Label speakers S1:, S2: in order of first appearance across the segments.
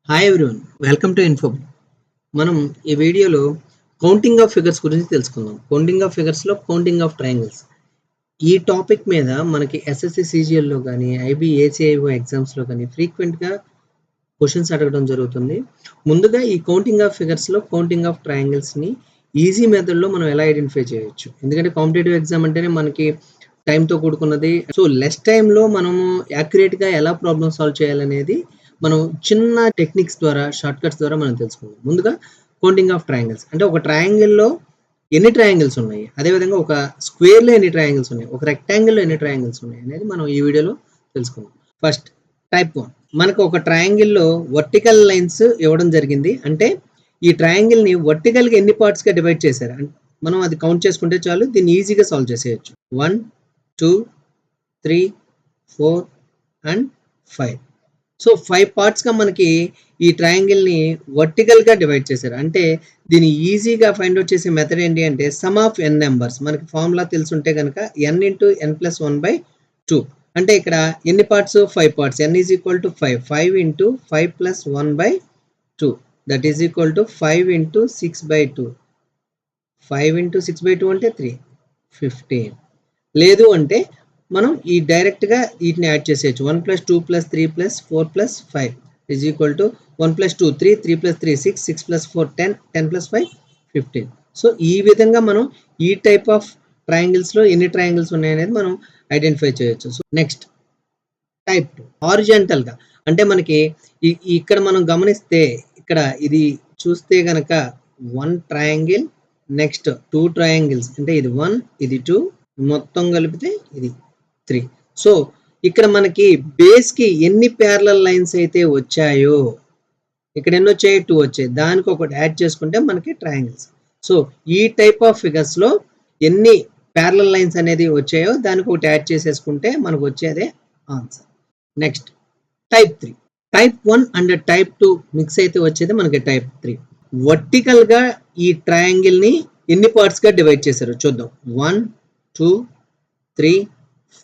S1: Hi everyone, welcome to Info. మనం ఈ వీడియోలో కౌంటింగ్ ఆఫ్ ఫిగర్స్ గురించి తెలుసుకుందాం. కౌంటింగ్ ఆఫ్ ఫిగర్స్లో కౌంటింగ్ ఆఫ్ ట్రయాంగిల్స్ ఈ టాపిక్ మీద మనకి ఎస్ఎస్సి సిజిఎల్లో కానీ ఐబీ ఏసీఐఓ ఎగ్జామ్స్లో కానీ ఫ్రీక్వెంట్గా క్వశ్చన్స్ అడగడం జరుగుతుంది. ముందుగా ఈ కౌంటింగ్ ఆఫ్ ఫిగర్స్లో కౌంటింగ్ ఆఫ్ ట్రయాంగిల్స్ని ఈజీ మెథడ్లో మనం ఎలా ఐడెంటిఫై చేయొచ్చు, ఎందుకంటే కాంపిటేటివ్ ఎగ్జామ్ అంటేనే మనకి టైంతో కూడుకున్నది. సో లెస్ టైంలో మనము యాక్యురేట్గా ఎలా ప్రాబ్లమ్ సాల్వ్ చేయాలనేది మనం చిన్న టెక్నిక్స్ ద్వారా, షార్ట్ కట్స్ ద్వారా మనం తెలుసుకుందాం. ముందుగా కౌంటింగ్ ఆఫ్ ట్రయాంగిల్స్ అంటే ఒక ట్రయాంగిల్లో ఎన్ని ట్రయాంగిల్స్ ఉన్నాయి, అదేవిధంగా ఒక స్క్వేర్లో ఎన్ని ట్రయాంగిల్స్ ఉన్నాయి, ఒక రెక్టాంగిల్లో ఎన్ని ట్రయాంగిల్స్ ఉన్నాయి అనేది మనం ఈ వీడియోలో తెలుసుకుందాం. First type 1. మనకు ఒక ట్రయాంగిల్లో వర్టికల్ లైన్స్ ఇవ్వడం జరిగింది. అంటే ఈ ట్రయాంగిల్ని వర్టికల్గా ఎన్ని పార్ట్స్గా డివైడ్ చేశారు మనం అది కౌంట్ చేసుకుంటే చాలు, దీన్ని ఈజీగా సాల్వ్ చేసేయచ్చు. 1 2 3 4 అండ్ 5. సో 5 పార్ట్స్గా మనకి ఈ ట్రయాంగిల్ని వర్టికల్గా డివైడ్ చేశారు. అంటే దీన్ని ఈజీగా ఫైండ్ అవుట్ చేసే మెథడ్ ఏంటి అంటే సమ్ ఆఫ్ ఎన్ నెంబర్స్. మనకి ఫార్ములా తెలుసుంటే కనుక n ఇంటూ n+1/2. అంటే ఇక్కడ ఎన్ని parts? 5 parts. n is equal to 5. 5 into 5+1/2 that is equal to 5 into 6/2. 5 into 6/2 అంటే 3, 15. లేదు అంటే మనం ఈ డైరెక్ట్గా వీటిని యాడ్ చేసేయచ్చు. 1 + 2 + 3 + 4 + 5 ఈజ్ ఈక్వల్ టు 1 + 2 3, 3 + 3 6, 6 + 4 10, 10 + 5 15. సో ఈ విధంగా మనం ఈ టైప్ ఆఫ్ ట్రయాంగిల్స్లో ఎన్ని ట్రయాంగిల్స్ ఉన్నాయనేది మనం ఐడెంటిఫై చేయొచ్చు. So next type 2 హారిజాంటల్గా. అంటే మనకి ఇక్కడ మనం గమనిస్తే ఇక్కడ ఇది చూస్తే కనుక 1 ట్రయాంగిల్, నెక్స్ట్ 2 ట్రయాంగిల్స్, అంటే ఇది 1 ఇది 2 మొత్తం కలిపితే ఇది 3. సో ఇక్కడ మనకి బేస్కి ఎన్ని ప్యారలల్ లైన్స్ అయితే వచ్చాయో, ఇక్కడ ఎన్ని వచ్చాయి? 2 వచ్చాయి. దానికి ఒకటి యాడ్ చేసుకుంటే మనకి ట్రయాంగిల్స్. సో ఈ టైప్ ఆఫ్ ఫిగర్స్లో ఎన్ని ప్యారలల్ లైన్స్ అనేది వచ్చాయో దానికి ఒకటి యాడ్ చేసేసుకుంటే మనకు వచ్చేదే answer. Next type 3. Type 1 and type 2 mix అయితే వచ్చేది మనకి టైప్ 3. వర్టికల్గా ఈ ట్రయాంగిల్ని ఎన్ని పార్ట్స్గా డివైడ్ చేశారు చూద్దాం. 1 2 3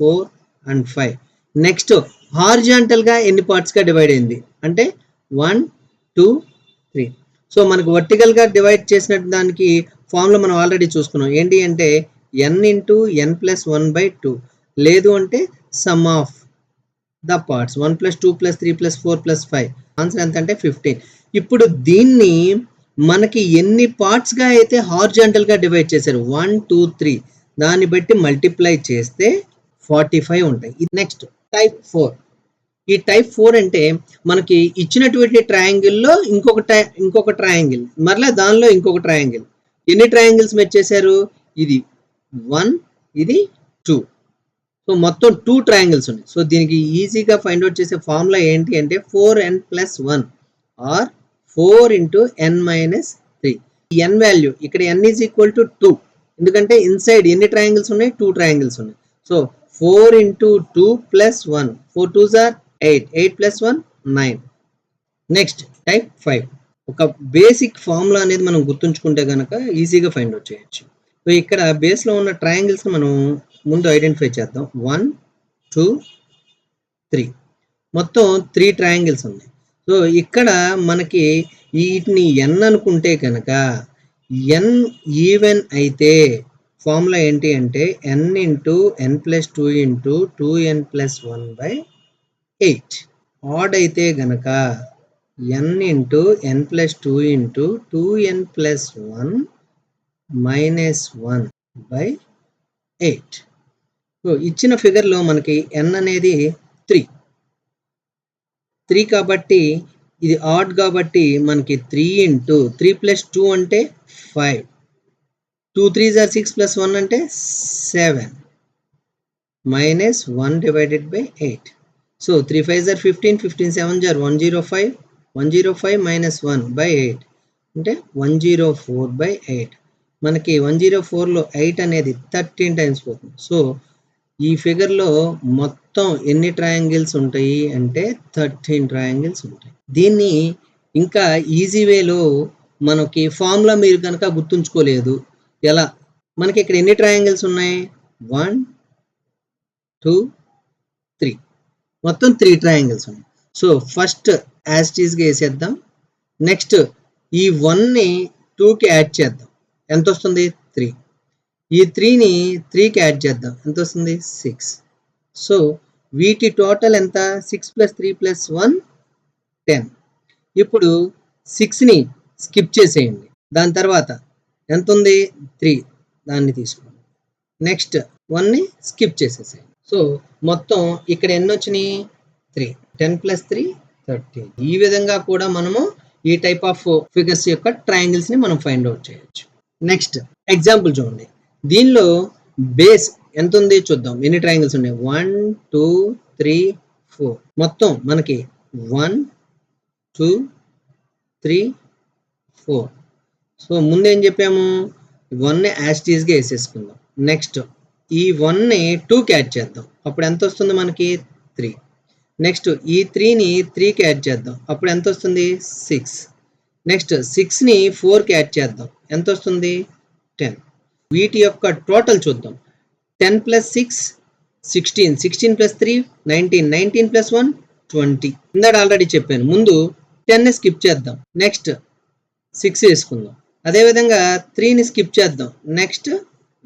S1: 4 అండ్ 5. నెక్స్ట్ హారిజాంటల్గా ఎన్ని పార్ట్స్గా డివైడ్ అయింది అంటే 1 2 3. సో మనకు వర్టికల్గా డివైడ్ చేసిన దానికి ఫార్ములా మనం ఆల్రెడీ చూసుకున్నాం. ఏంటి అంటే n ఇంటూ n+1/2. లేదు అంటే some of the parts 1 + 2 + 3 + 4 + 5. Answer ఎంత అంటే 15. ఇప్పుడు దీన్ని మనకి ఎన్ని పార్ట్స్గా అయితే హారిజాంటల్గా డివైడ్ చేశారు 1 2 3 దాన్ని బట్టి మల్టిప్లై చేస్తే 45 ఉంటాయి. Next type 4. ఈ టైప్ 4 అంటే మనకి ఇచ్చినటువంటి ట్రయాంగిల్లో ఇంకొక ట్రయాంగిల్, మరలా దానిలో ఇంకొక ట్రయాంగిల్. ఎన్ని ట్రయాంగిల్స్ మెచ్ చేశారు? ఇది 1 ఇది 2. సో మొత్తం 2 ట్రయాంగిల్స్ ఉన్నాయి. సో దీనికి ఈజీగా ఫైండ్ అవుట్ చేసే ఫార్ములా ఏంటి అంటే 4n+1 ఆర్ 4 ఇంటూ n-3. ఈ n వాల్యూ ఇక్కడ n ఈజ్ ఈక్వల్ టు 2, ఎందుకంటే ఇన్సైడ్ ఎన్ని ట్రయాంగిల్స్ ఉన్నాయి? 2 ట్రయాంగిల్స్ ఉన్నాయి. So 4 into 2 + 1, 4 2s are 8, 8 + 1 9. Next type 5. ఒక బేసిక్ ఫార్ములా అనేది మనం గుర్తుంచుకుంటే కనుక ఈజీగా ఫైండ్ అవుట్ చేయొచ్చు. సో ఇక్కడ బేస్లో ఉన్న ట్రయాంగిల్స్ని మనం ముందు ఐడెంటిఫై చేద్దాం. 1 2 3 మొత్తం 3 ట్రయాంగిల్స్ ఉన్నాయి. సో ఇక్కడ మనకి వీటిని n అనుకుంటే కనుక n ఈవెన్ అయితే ఫార్ములా ఏంటి అంటే n into n+2 into 2n+1/8. Add అయితే గనక n into n+2 into 2n+1 -1/8. So ఇచ్చిన ఫిగర్లో మనకి n అనేది 3 కాబట్టి ఇది ఆడ్ కాబట్టి మనకి 3 ఇంటూ 3 + 2 అంటే 5, 2 3s are 6 + 1 అంటే 7 -1/8. So 3 5s are 15, 15 7s are 105, 105 -1/8 అంటే 104/8. మనకి 104లో 8 అనేది 13 టైమ్స్ పోతుంది. సో ఈ ఫిగర్లో మొత్తం ఎన్ని ట్రయాంగిల్స్ ఉంటాయి అంటే 13 ట్రయాంగిల్స్ ఉంటాయి. దీన్ని ఇంకా ఈజీ వేలో మనకి ఫార్ములా మీరు కనుక గుర్తుంచుకోలేదు ఎలా, మనకి ఇక్కడ ఎన్ని ట్రయాంగిల్స్ ఉన్నాయి? 1 2 3 మొత్తం 3 ట్రయాంగిల్స్ ఉన్నాయి. సో ఫస్ట్ యాజ్ ఇట్ ఈస్గా వేసేద్దాం. నెక్స్ట్ ఈ 1ని 2కి యాడ్ చేద్దాం. ఎంత వస్తుంది? 3. ఈ 3ని 3కి యాడ్ చేద్దాం. ఎంత వస్తుంది? 6. సో వీటి టోటల్ ఎంత? 6 + 3 + 1 10. ఇప్పుడు 6ని స్కిప్ చేసేయండి. దాని తర్వాత ఎంత ఉంది? 3. దాన్ని తీసుకోండి. నెక్స్ట్ 1ని స్కిప్ చేసేసేయండి. సో మొత్తం ఇక్కడ ఎన్ని వచ్చినాయి? 3. 10 + 3 13. ఈ విధంగా కూడా మనము ఈ టైప్ ఆఫ్ ఫిగర్స్ యొక్క ట్రయాంగిల్స్ ని మనం ఫైండ్ అవుట్ చేయొచ్చు. నెక్స్ట్ ఎగ్జాంపుల్ చూడండి. దీనిలో బేస్ ఎంత ఉంది చూద్దాం. ఎన్ని ట్రయాంగిల్స్ ఉన్నాయి? 1 2 3 4. మొత్తం మనకి 1 2 3 4. సో ముందు ఏం చెప్పాము? 1ని యాజ్ ఇట్ ఈస్గా వేసేసుకుందాం. నెక్స్ట్ ఈ 1ని 2కి యాడ్ చేద్దాం. అప్పుడు ఎంత వస్తుంది మనకి? 3. నెక్స్ట్ ఈ 3ని 3కి యాడ్ చేద్దాం. అప్పుడు ఎంత వస్తుంది? 6. నెక్స్ట్ 6ని 4కి యాడ్ చేద్దాం. ఎంత వస్తుంది? 10. వీటి యొక్క టోటల్ చూద్దాం. 10 + 6 16. 16 + 3 19. 19 + 1 20. ఇందాక ఆల్రెడీ చెప్పాను. ముందు 10ని స్కిప్ చేద్దాం. నెక్స్ట్ 6 వేసుకుందాం. అదేవిధంగా 3ని స్కిప్ చేద్దాం. నెక్స్ట్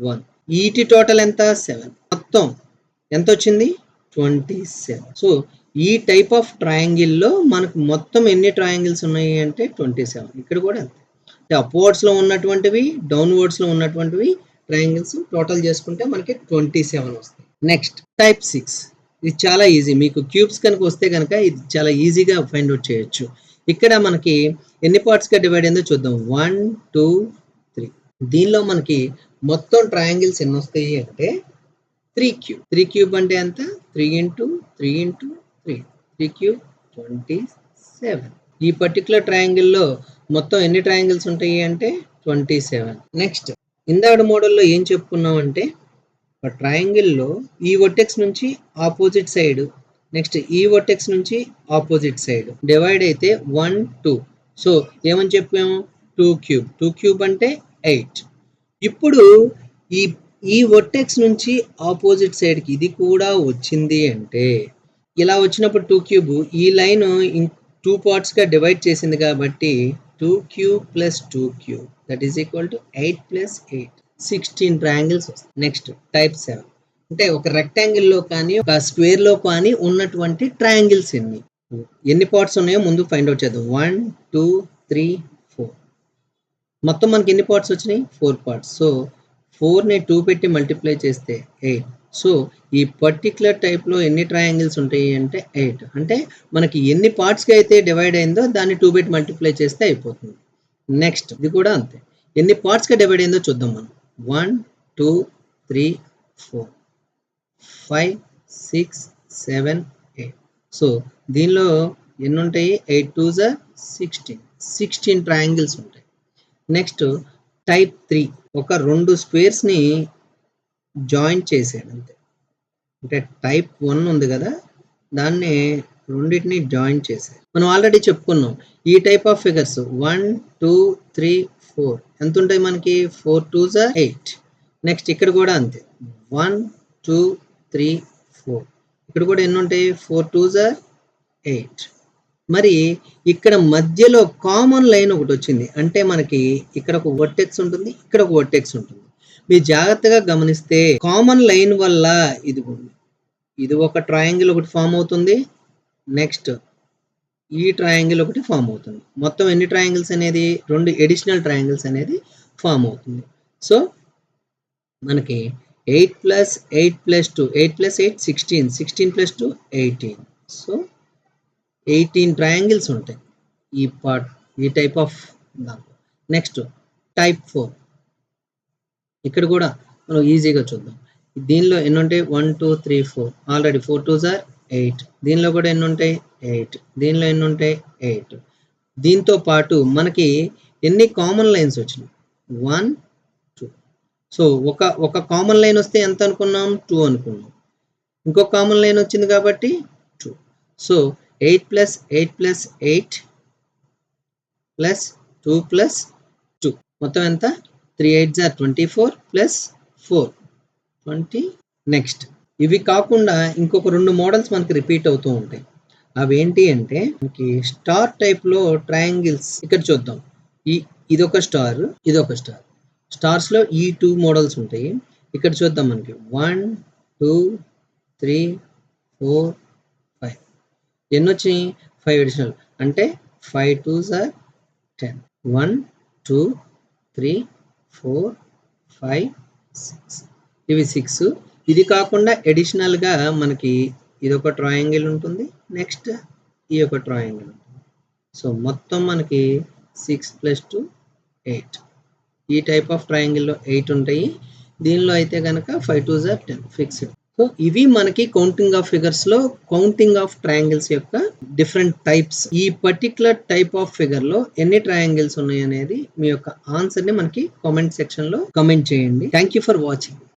S1: 1. వీటి టోటల్ ఎంత? 7. మొత్తం ఎంత వచ్చింది? 27. సో ఈ టైప్ ఆఫ్ ట్రయాంగిల్లో మనకు మొత్తం ఎన్ని ట్రయాంగిల్స్ ఉన్నాయి అంటే 27. ఇక్కడ కూడా అంతే. అప్వర్డ్స్లో ఉన్నటువంటివి, డౌన్వర్డ్స్లో ఉన్నటువంటివి ట్రయాంగిల్స్ టోటల్ చేసుకుంటే మనకి 27 వస్తాయి. Next type 6. ఇది చాలా ఈజీ. మీకు క్యూబ్స్ కనుక వస్తే కనుక ఇది చాలా ఈజీగా ఫైండ్ అవుట్ చేయొచ్చు. ఇక్కడ మనకి ఎన్ని పార్ట్స్గా డివైడ్ అయిందో చూద్దాం. 1 2 3. దీనిలో మనకి మొత్తం ట్రయాంగిల్స్ ఎన్ని వస్తాయి అంటే 3 క్యూబ్. 3 క్యూబ్ అంటే ఎంత? 3 × 3 × 3. 3 క్యూబ్ 27. ఈ పర్టికులర్ ట్రయాంగిల్లో మొత్తం ఎన్ని ట్రయాంగిల్స్ ఉంటాయి అంటే 27. నెక్స్ట్ ఇందాక మోడల్లో ఏం చెప్పుకున్నాం అంటే ఒక ట్రయాంగిల్లో ఈ వర్టెక్స్ నుంచి ఆపోజిట్ సైడ్, నెక్స్ట్ ఈ వర్టెక్స్ నుంచి ఆపోజిట్ సైడ్ డివైడ్ అయితే 1 2. సో ఏమని చెప్పాము? 2 క్యూబ్. 2 క్యూబ్ అంటే 8. ఇప్పుడు ఈ వర్టెక్స్ నుంచి ఆపోజిట్ సైడ్కి ఇది కూడా వచ్చింది అంటే ఇలా వచ్చినప్పుడు 2 క్యూబ్ ఈ లైన్ 2 పార్ట్స్గా డివైడ్ చేసింది కాబట్టి 2 cube + 2 cube that is equal to 8 + 8 16 triangles వస్తాయి. నెక్స్ట్ టైప్ 7 అంటే ఒక రెక్టాంగిల్లో కానీ ఒక స్క్వేర్లో కానీ ఉన్నటువంటి ట్రయాంగిల్స్ ఎన్ని పార్ట్స్ ఉన్నాయో ముందు ఫైండ్ అవుట్ చేద్దాం. 1 2 3 4. మొత్తం మనకి ఎన్ని పార్ట్స్ వచ్చినాయి? 4 పార్ట్స్. సో 4ని 2 పెట్టి మల్టిప్లై చేస్తే 8. సో ఈ పర్టికులర్ టైప్లో ఎన్ని ట్రయాంగిల్స్ ఉంటాయి అంటే 8. అంటే మనకి ఎన్ని పార్ట్స్గా అయితే డివైడ్ అయిందో దాన్ని 2 పెట్టి మల్టిప్లై చేస్తే అయిపోతుంది. నెక్స్ట్ ఇది కూడా అంతే. ఎన్ని పార్ట్స్గా డివైడ్ అయిందో చూద్దాం మనం. 1 2 3 4 5 6 7 8. సో దీనిలో ఎన్ని ఉంటాయి? 8 2s are 16. 16 ట్రయాంగిల్స్ ఉంటాయి. నెక్స్ట్ టైప్ 3 ఒక 2 స్క్వేర్స్ని జాయిన్ చేసాడు అంతే. అంటే టైప్ 1 ఉంది కదా, దాన్ని రెండింటిని జాయిన్ చేసాడు. మనం ఆల్రెడీ చెప్పుకున్నాం ఈ టైప్ ఆఫ్ ఫిగర్స్ 1 2 3 4 ఎంత ఉంటాయి మనకి? 4 2s are 8. నెక్స్ట్ ఇక్కడ కూడా అంతే. 1 2 3 4. ఇక్కడ కూడా ఎన్ని ఉంటాయి? 4 2s are 8. మరి ఇక్కడ మధ్యలో కామన్ లైన్ ఒకటి వచ్చింది. అంటే మనకి ఇక్కడ ఒక వర్టెక్స్ ఉంటుంది, ఇక్కడ ఒక వర్టెక్స్ ఉంటుంది. మీరు జాగ్రత్తగా గమనిస్తే కామన్ లైన్ వల్ల ఇది ఒక ట్రయాంగిల్ ఒకటి ఫామ్ అవుతుంది. నెక్స్ట్ ఈ ట్రయాంగిల్ ఒకటి ఫామ్ అవుతుంది. మొత్తం ఎన్ని ట్రయాంగిల్స్ అనేది? 2 ఎడిషనల్ ట్రయాంగిల్స్ అనేది ఫామ్ అవుతుంది. సో మనకి 8 + 8 + 2 8 + 8 16. 16 + 2 18. సో 18 ట్రయాంగిల్స్ ఉంటాయి ఈ టైప్ ఆఫ్ దాంట్లో. Next type 4. ఇక్కడ కూడా మనం ఈజీగా చూద్దాం. దీనిలో ఎన్ని ఉంటాయి? 1 2 3 4. Already 4 2s are 8. దీనిలో కూడా ఎన్ని ఉంటాయి? 8. దీనిలో ఎన్ని ఉంటాయి? 8. దీంతో పాటు మనకి ఎన్ని కామన్ లైన్స్ వచ్చినాయి? 1 2. సో ఒక కామన్ లైన్ వస్తే ఎంత అనుకున్నాం? 2 అనుకున్నాం. ఇంకొక కామన్ లైన్ వచ్చింది కాబట్టి 2. సో 8 + 8 + 8 + 2 + 2 మొత్తం ఎంత? 3 8s are 24 + 4 20. నెక్స్ట్ ఇవి కాకుండా ఇంకొక 2 మోడల్స్ మనకి రిపీట్ అవుతూ ఉంటాయి. అవేంటి అంటే మనకి స్టార్ టైప్లో ట్రయాంగిల్స్ ఇక్కడ చూద్దాం. ఇదొక స్టార్, ఇదొక స్టార్. స్టార్స్లో ఈ 2 మోడల్స్ ఉంటాయి. ఇక్కడ చూద్దాం మనకి 1 2 3 4 5 ఎన్ని వచ్చినాయి? 5 అడిషనల్ అంటే 5 2s are 10. 1 2 3 4 5 6 ఇవి 6. ఇది కాకుండా అడిషనల్గా మనకి ఇదొక ట్రయాంగిల్ ఉంటుంది, నెక్స్ట్ ఈ యొక్క ట్రయాంగిల్ ఉంటుంది. సో మొత్తం మనకి 6 + 2 8. ఈ టైప్ ఆఫ్ ట్రయాంగిల్లో 8 ఉంటాయి. దీనిలో అయితే కనుక 5 2s are 10 ఫిక్స్డ్. సో ఇవి మనకి కౌంటింగ్ ఆఫ్ ఫిగర్స్లో కౌంటింగ్ ఆఫ్ ట్రయాంగిల్స్ యొక్క డిఫరెంట్ టైప్స్. ఈ పర్టికులర్ టైప్ ఆఫ్ ఫిగర్లో ఎన్ని ట్రయాంగిల్స్ ఉన్నాయి అనేది మీ యొక్క ఆన్సర్ని మనకి కామెంట్ సెక్షన్లో కామెంట్ చేయండి. Thank you for watching.